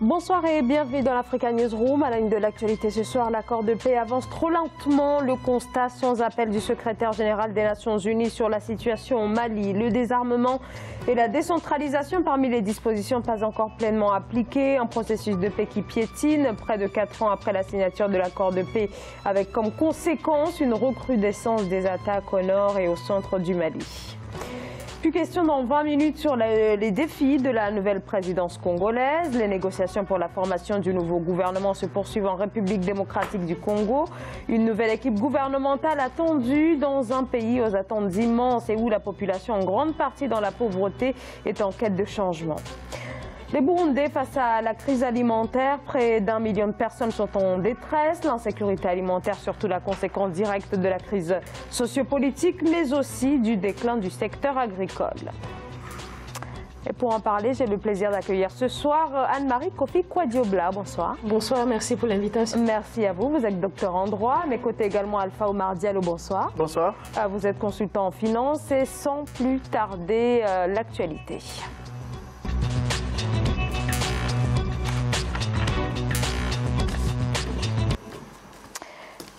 Bonsoir et bienvenue dans l'Africa Newsroom. À la une de l'actualité ce soir, l'accord de paix avance trop lentement. Le constat sans appel du secrétaire général des Nations Unies sur la situation au Mali, le désarmement et la décentralisation parmi les dispositions pas encore pleinement appliquées. Un processus de paix qui piétine près de 4 ans après la signature de l'accord de paix, avec comme conséquence une recrudescence des attaques au nord et au centre du Mali. Plus question dans 20 minutes sur les défis de la nouvelle présidence congolaise. Les négociations pour la formation du nouveau gouvernement se poursuivent en République démocratique du Congo. Une nouvelle équipe gouvernementale attendue dans un pays aux attentes immenses et où la population en grande partie dans la pauvreté est en quête de changement. Les Burundais face à la crise alimentaire, près d'1 million de personnes sont en détresse. L'insécurité alimentaire, surtout la conséquence directe de la crise sociopolitique, mais aussi du déclin du secteur agricole. Et pour en parler, j'ai le plaisir d'accueillir ce soir Anne-Marie Kofi Kwadiobla. Bonsoir. Bonsoir, merci pour l'invitation. Merci à vous. Vous êtes docteur en droit. À mes côtés également Alpha Oumar Diallo. Bonsoir. Bonsoir. Vous êtes consultant en finance et sans plus tarder, l'actualité.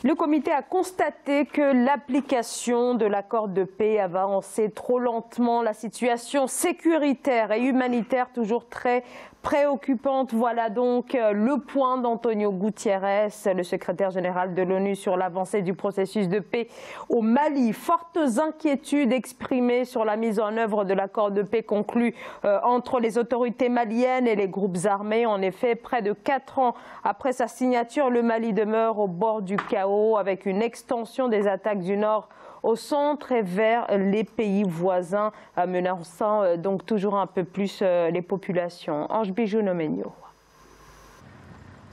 Le comité a constaté que l'application de l'accord de paix avançait trop lentement. La situation sécuritaire et humanitaire toujours très préoccupante. Voilà donc le point d'Antonio Guterres, le secrétaire général de l'ONU, sur l'avancée du processus de paix au Mali. Fortes inquiétudes exprimées sur la mise en œuvre de l'accord de paix conclu entre les autorités maliennes et les groupes armés. En effet, près de 4 ans après sa signature, le Mali demeure au bord du chaos, avec une extension des attaques du nord au centre et vers les pays voisins, menaçant donc toujours un peu plus les populations. Ange Bijou Nomenio.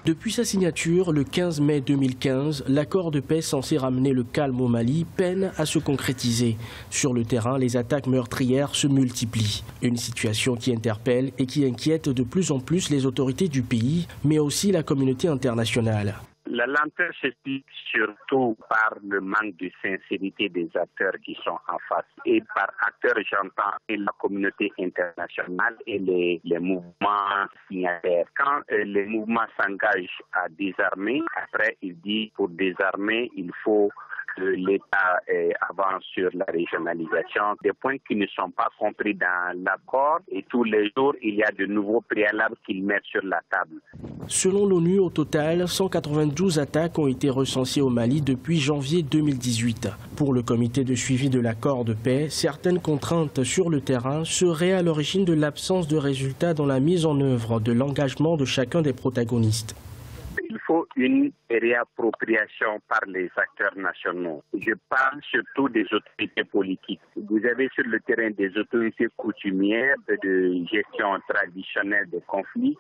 Depuis sa signature, le 15 mai 2015, l'accord de paix censé ramener le calme au Mali peine à se concrétiser. Sur le terrain, les attaques meurtrières se multiplient. Une situation qui interpelle et qui inquiète de plus en plus les autorités du pays, mais aussi la communauté internationale. La lenteur s'explique surtout par le manque de sincérité des acteurs qui sont en face. Et par acteurs, j'entends la communauté internationale et les mouvements signataires. Quand les mouvements s'engagent à désarmer, après il dit pour désarmer, il faut que l'État avance sur la régionalisation, des points qui ne sont pas compris dans l'accord, et tous les jours il y a de nouveaux préalables qu'ils mettent sur la table. Selon l'ONU, au total, 192 attaques ont été recensées au Mali depuis janvier 2018. Pour le comité de suivi de l'accord de paix, certaines contraintes sur le terrain seraient à l'origine de l'absence de résultats dans la mise en œuvre de l'engagement de chacun des protagonistes. Il faut une réappropriation par les acteurs nationaux. Je parle surtout des autorités politiques. Vous avez sur le terrain des autorités coutumières de gestion traditionnelle des conflits.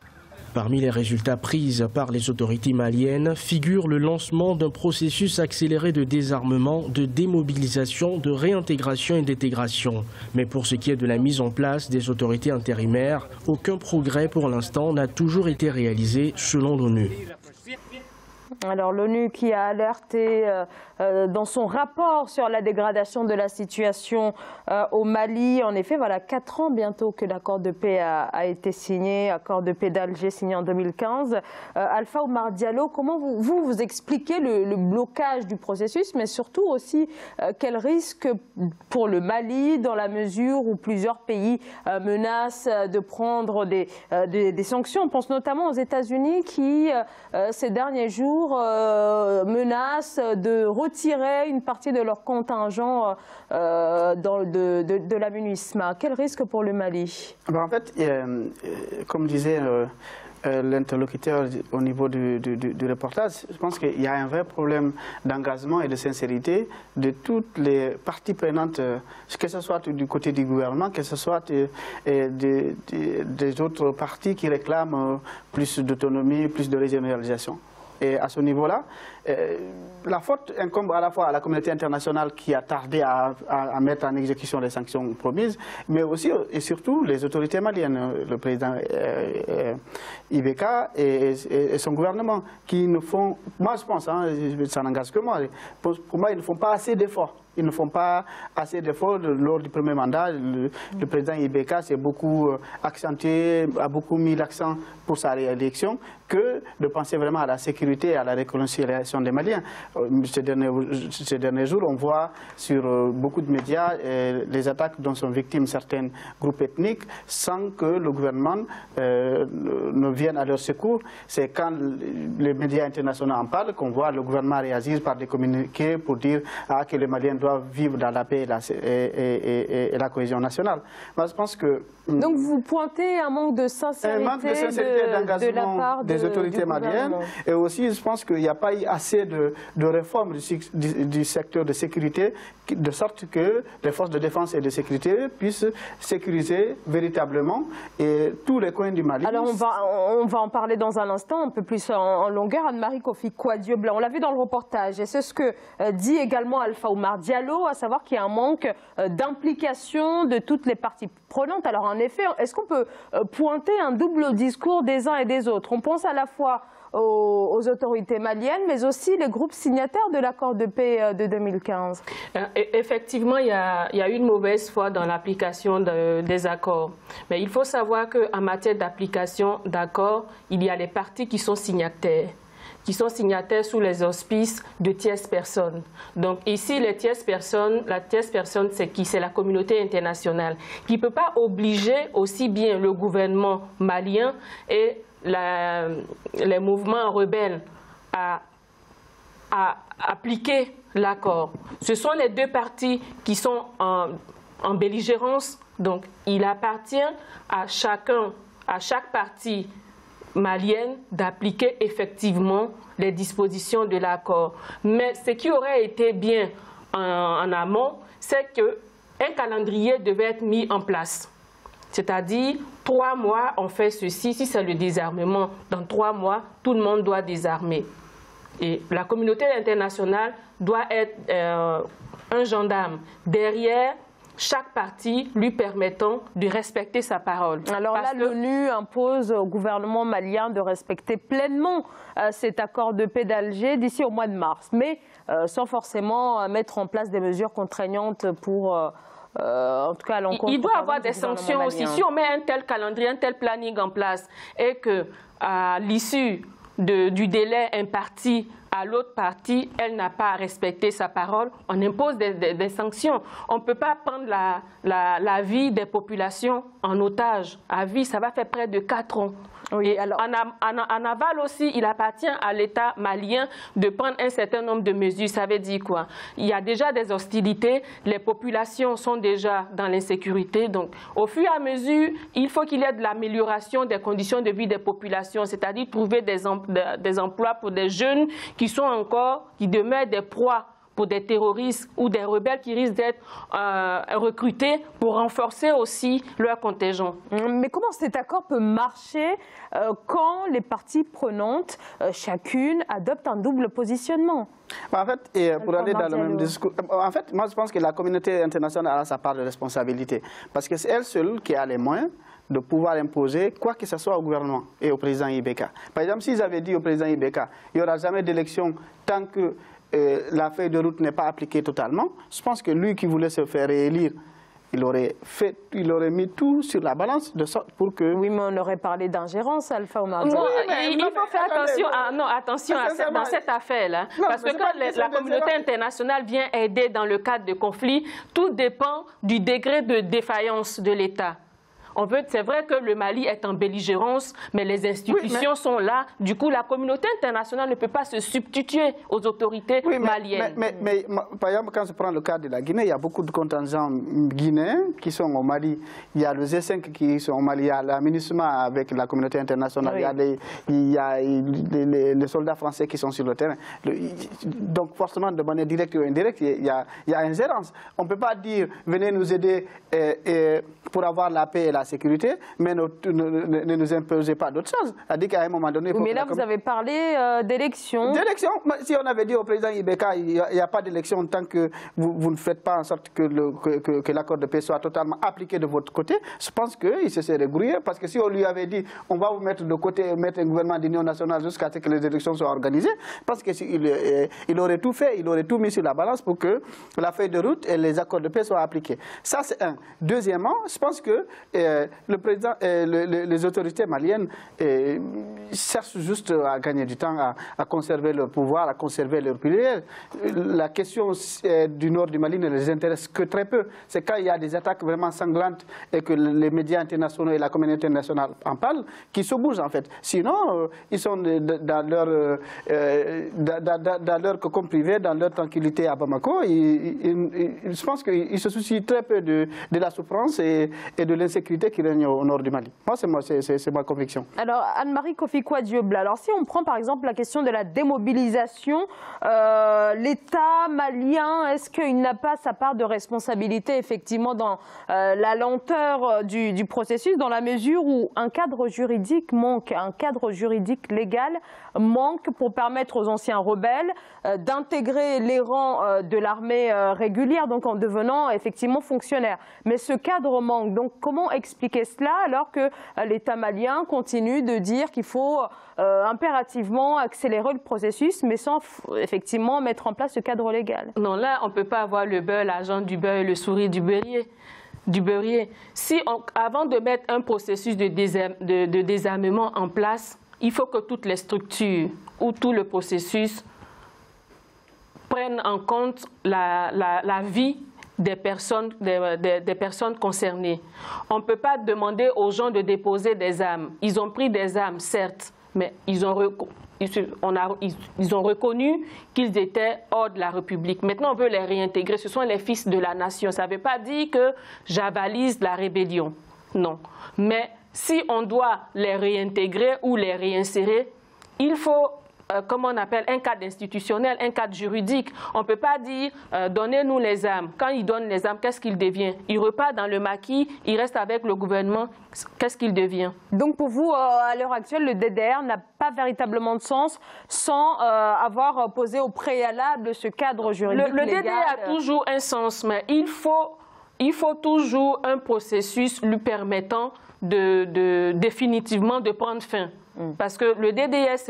Parmi les résultats pris par les autorités maliennes figure le lancement d'un processus accéléré de désarmement, de démobilisation, de réintégration et d'intégration. Mais pour ce qui est de la mise en place des autorités intérimaires, aucun progrès pour l'instant n'a toujours été réalisé selon l'ONU. Alors l'ONU qui a alerté dans son rapport sur la dégradation de la situation au Mali. En effet, voilà 4 ans bientôt que l'accord de paix a été signé, accord de paix d'Alger signé en 2015. Alpha Oumar Diallo, comment vous expliquez le blocage du processus, mais surtout aussi quel risque pour le Mali dans la mesure où plusieurs pays menacent de prendre des sanctions. On pense notamment aux États-Unis qui, ces derniers jours, menacent de retirer une partie de leur contingent de la MINUSMA. Quel risque pour le Mali? En fait, comme disait l'interlocuteur au niveau du reportage, je pense qu'il y a un vrai problème d'engagement et de sincérité de toutes les parties prenantes, que ce soit du côté du gouvernement, que ce soit des autres partis qui réclament plus d'autonomie, plus de régionalisation. Et à ce niveau-là, la faute incombe à la fois à la communauté internationale qui a tardé à mettre en exécution les sanctions promises, mais aussi et surtout les autorités maliennes, le président Ibeka et son gouvernement, qui ne font, moi je pense, hein, ça n'engage que moi, pour moi ils ne font pas assez d'efforts. Ils ne font pas assez d'efforts. Lors du premier mandat, le président Ibeka s'est beaucoup accentué, a beaucoup mis l'accent pour sa réélection, que de penser vraiment à la sécurité et à la réconciliation des Maliens. Ces derniers jours, on voit sur beaucoup de médias les attaques dont sont victimes certains groupes ethniques sans que le gouvernement ne vienne à leur secours. C'est quand les médias internationaux en parlent qu'on voit le gouvernement réagir par des communiqués pour dire que les Maliens doivent vivre dans la paix et la cohésion nationale. Moi, je pense que... Donc vous pointez un manque de sincérité, de la part des autorités maliennes, et aussi je pense qu'il n'y a pas eu assez de réformes du secteur de sécurité, de sorte que les forces de défense et de sécurité puissent sécuriser véritablement et tous les coins du Mali. Alors on va en parler dans un instant, un peu plus en longueur. Anne-Marie Kofi Kouadiobla, on l'a vu dans le reportage, et c'est ce que dit également Alpha Oumar Diallo, à savoir qu'il y a un manque d'implication de toutes les parties prenantes. Alors en effet, est-ce qu'on peut pointer un double discours des uns et des autres? On pense à la fois aux autorités maliennes, mais aussi les groupes signataires de l'accord de paix de 2015. Effectivement, il y a une mauvaise foi dans l'application des accords. Mais il faut savoir qu'en matière d'application d'accords, il y a les parties qui sont signataires sous les auspices de tierces personnes. Donc ici, la tierce personne, c'est qui? C'est la communauté internationale, qui ne peut pas obliger aussi bien le gouvernement malien et les mouvements rebelles à appliquer l'accord. Ce sont les deux parties qui sont en belligérance. Donc il appartient à chaque partie malienne d'appliquer effectivement les dispositions de l'accord. Mais ce qui aurait été bien en amont, c'est qu'un calendrier devait être mis en place. C'est-à-dire, 3 mois, on fait ceci. Si c'est le désarmement, dans 3 mois, tout le monde doit désarmer. Et la communauté internationale doit être un gendarme derrière chaque partie lui permettant de respecter sa parole. Alors là, l'ONU impose au gouvernement malien de respecter pleinement cet accord de paix d'Alger d'ici au mois de mars, mais sans forcément mettre en place des mesures contraignantes pour... en tout cas, à l'encontre. Il doit y avoir des sanctions aussi. Si on met un tel calendrier, un tel planning en place et qu'à l'issue du délai imparti à l'autre partie, elle n'a pas respecté sa parole, on impose des sanctions. On ne peut pas prendre la vie des populations en otage. À vie, ça va faire près de 4 ans. Oui, et alors, en aval aussi, il appartient à l'État malien de prendre un certain nombre de mesures. Ça veut dire quoi? Il y a déjà des hostilités, les populations sont déjà dans l'insécurité. Donc, au fur et à mesure, il faut qu'il y ait de l'amélioration des conditions de vie des populations, c'est-à-dire trouver des emplois pour des jeunes qui demeurent des proies pour des terroristes ou des rebelles qui risquent d'être recrutés pour renforcer aussi leur contingent. Mais comment cet accord peut marcher quand les parties prenantes, chacune, adoptent un double positionnement? En fait, pour aller dans le même discours, en fait, moi je pense que la communauté internationale a sa part de responsabilité. Parce que c'est elle seule qui a les moyens de pouvoir imposer quoi que ce soit au gouvernement et au président Ibeka. Par exemple, s'ils avaient dit au président Ibeka, il n'y aura jamais d'élection tant que la feuille de route n'est pas appliquée totalement, je pense que lui qui voulait se faire réélire, il aurait mis tout sur la balance de sorte pour que... Oui, mais on aurait parlé d'ingérence, Alpha Oumar. Il faut faire attention dans cette affaire-là. Parce que quand la communauté internationale vient aider dans le cadre de conflits, tout dépend du degré de défaillance de l'État. C'est vrai que le Mali est en belligérance, mais les institutions sont là. Du coup, la communauté internationale ne peut pas se substituer aux autorités maliennes. Mais par exemple, quand je prends le cas de la Guinée, il y a beaucoup de contingents guinéens qui sont au Mali. Il y a le G5 qui sont au Mali, il y a l'aménagement avec la communauté internationale, il y a les soldats français qui sont sur le terrain. Donc, forcément, de manière directe ou indirecte, il y a ingérence. On ne peut pas dire, venez nous aider pour avoir la paix et la sécurité, mais ne nous imposez pas d'autres choses. C'est-à-dire qu'à un moment donné... Mais là, vous avez parlé d'élections. D'élections. Si on avait dit au président Ibeka, il n'y a pas d'élection tant que vous ne faites pas en sorte que l'accord de paix soit totalement appliqué de votre côté, je pense qu'il se serait grouillé. Parce que si on lui avait dit, on va vous mettre de côté, mettre un gouvernement d'union nationale jusqu'à ce que les élections soient organisées, parce qu'il aurait tout fait, il aurait tout mis sur la balance pour que la feuille de route et les accords de paix soient appliqués. Ça, c'est un. Deuxièmement, je pense que le président, les autorités maliennes cherchent juste à gagner du temps, à conserver leur pouvoir, à conserver leur privilège. La question du nord du Mali ne les intéresse que très peu. C'est quand il y a des attaques vraiment sanglantes et que les médias internationaux et la communauté internationale en parlent, qui se bougent en fait. Sinon, ils sont dans leur cocon privé, dans leur tranquillité à Bamako. Je pense qu'ils se soucient très peu de la souffrance et de l'insécurité qui règne au nord du Mali. Moi, c'est ma conviction. Alors, Anne-Marie Kofi-Kouadiobla, alors si on prend par exemple la question de la démobilisation, l'État malien, est-ce qu'il n'a pas sa part de responsabilité effectivement dans la lenteur du processus, dans la mesure où un cadre juridique manque, un cadre juridique légal manque pour permettre aux anciens rebelles d'intégrer les rangs de l'armée régulière, donc en devenant effectivement fonctionnaires. Mais ce cadre manque. Donc comment expliquer cela alors que l'État malien continue de dire qu'il faut impérativement accélérer le processus, mais sans effectivement mettre en place ce cadre légal? Non, là, on ne peut pas avoir le beurre, l'argent du beurre et le sourire du beurrier. Si avant de mettre un processus de désarmement en place, il faut que toutes les structures ou tout le processus prennent en compte la vie des personnes concernées. On ne peut pas demander aux gens de déposer des armes. Ils ont pris des armes, certes, mais ils ont reconnu qu'ils étaient hors de la République. Maintenant, on veut les réintégrer. Ce sont les fils de la nation. Ça ne veut pas dire que j'avalise la rébellion. Non. Mais si on doit les réintégrer ou les réinsérer, il faut, comment on appelle, un cadre institutionnel, un cadre juridique. On ne peut pas dire donnez-nous les armes. Quand ils donnent les armes, qu'est-ce qu'il devient? Il repart dans le maquis, il reste avec le gouvernement. Qu'est-ce qu'il devient? Donc pour vous, à l'heure actuelle, le DDR n'a pas véritablement de sens sans avoir posé au préalable ce cadre juridique légal. Le DDR a toujours un sens, mais il faut toujours un processus lui permettant définitivement de prendre fin. Parce que le DDS,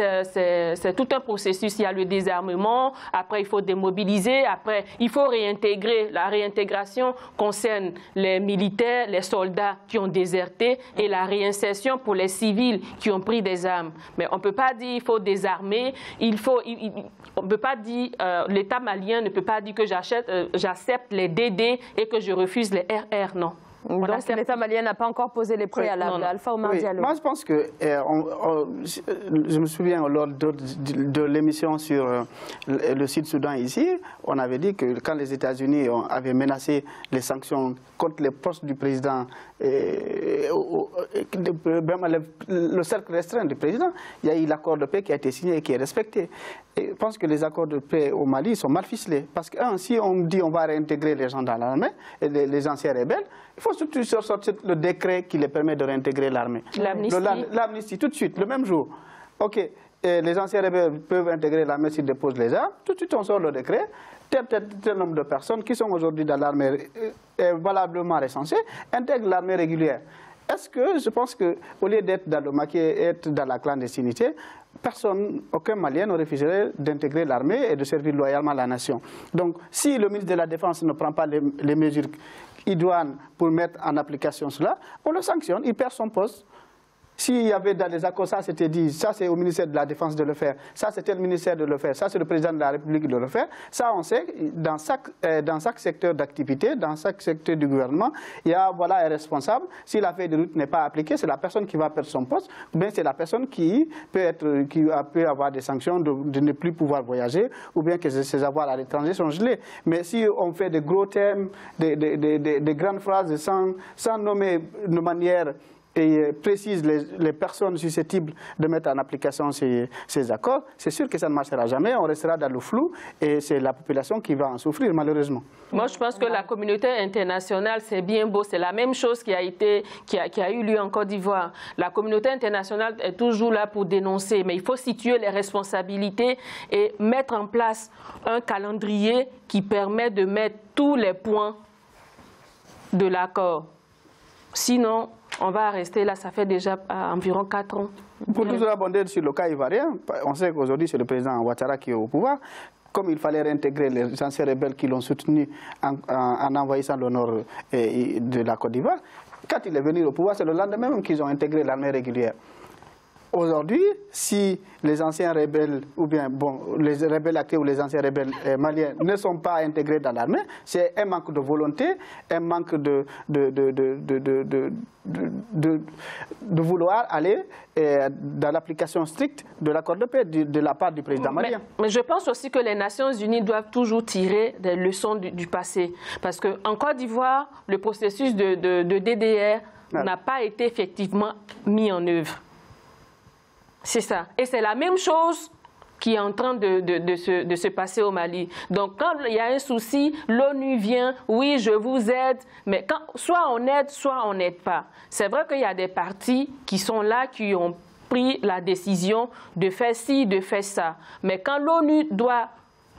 c'est tout un processus. Il y a le désarmement, après il faut démobiliser, après il faut réintégrer. La réintégration concerne les militaires, les soldats qui ont déserté et la réinsertion pour les civils qui ont pris des armes. Mais on ne peut pas dire qu'il faut désarmer, on ne peut pas dire, l'État malien ne peut pas dire que j'accepte les DD et que je refuse les RR, non. Donc l'État malien n'a pas encore posé les préalables. Alpha Oumar Diallo. Moi je pense que, je me souviens lors de l'émission sur le Sud-Soudan ici, on avait dit que quand les États-Unis avaient menacé les sanctions contre les postes du président, le cercle restreint du président, il y a eu l'accord de paix qui a été signé et qui est respecté. Et je pense que les accords de paix au Mali sont mal ficelés. Parce que, si on dit on va réintégrer les gens dans l'armée, les anciens rebelles, il faut surtout sortir le décret qui les permet de réintégrer l'armée. L'amnistie, tout de suite, le même jour. OK, les anciens rebelles peuvent intégrer l'armée s'ils déposent les armes. Tout de suite, on sort le décret. Tel nombre de personnes qui sont aujourd'hui dans l'armée valablement recensées intègrent l'armée régulière. Est-ce que je pense qu'au lieu d'être dans le maquis et être dans la clandestinité, aucun Malien ne refuserait d'intégrer l'armée et de servir loyalement la nation. Donc, si le ministre de la Défense ne prend pas les mesures idoines pour mettre en application cela, on le sanctionne, il perd son poste. S'il y avait dans les accords, ça c'était dit, ça c'est au ministère de la Défense de le faire, ça c'était le ministère de le faire, ça c'est le président de la République de le faire. Ça on sait, dans chaque secteur d'activité, dans chaque secteur du gouvernement, il y a un responsable. Si la feuille de route n'est pas appliquée, c'est la personne qui va perdre son poste, ou bien c'est la personne qui peut avoir des sanctions de ne plus pouvoir voyager, ou bien que ses avoirs à l'étranger sont gelés. Mais si on fait de gros termes, des grandes phrases sans nommer de manière et précise les personnes susceptibles de mettre en application ces accords, c'est sûr que ça ne marchera jamais, on restera dans le flou et c'est la population qui va en souffrir malheureusement. Moi je pense que la communauté internationale c'est bien beau, c'est la même chose qui a eu lieu en Côte d'Ivoire. La communauté internationale est toujours là pour dénoncer, mais il faut situer les responsabilités et mettre en place un calendrier qui permet de mettre tous les points de l'accord. Sinon, on va rester là, ça fait déjà environ 4 ans. Pour toujours abonder sur le cas ivoirien, on sait qu'aujourd'hui c'est le président Ouattara qui est au pouvoir. Comme il fallait réintégrer les anciens rebelles qui l'ont soutenu en envahissant le nord de la Côte d'Ivoire, quand il est venu au pouvoir, c'est le lendemain même qu'ils ont intégré l'armée régulière. Aujourd'hui, si les anciens rebelles, ou bien les rebelles actifs ou les anciens rebelles maliens ne sont pas intégrés dans l'armée, c'est un manque de volonté, un manque de vouloir aller dans l'application stricte de l'accord de paix de la part du président malien. Mais je pense aussi que les Nations Unies doivent toujours tirer des leçons du passé. Parce qu'en Côte d'Ivoire, le processus de DDR n'a pas été effectivement mis en œuvre. C'est ça. Et c'est la même chose qui est en train de se passer au Mali. Donc, quand il y a un souci, l'ONU vient, oui, je vous aide, mais soit on aide, soit on n'aide pas. C'est vrai qu'il y a des partis qui sont là, qui ont pris la décision de faire ci, de faire ça. Mais quand l'ONU doit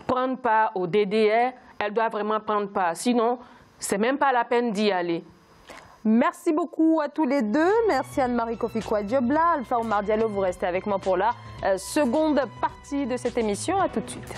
prendre part au DDR, elle doit vraiment prendre part. Sinon, c'est même pas la peine d'y aller. Merci beaucoup à tous les deux. Merci Anne-Marie Kofi-Kouadiobla. Alpha Oumar Diallo, vous restez avec moi pour la seconde partie de cette émission. À tout de suite.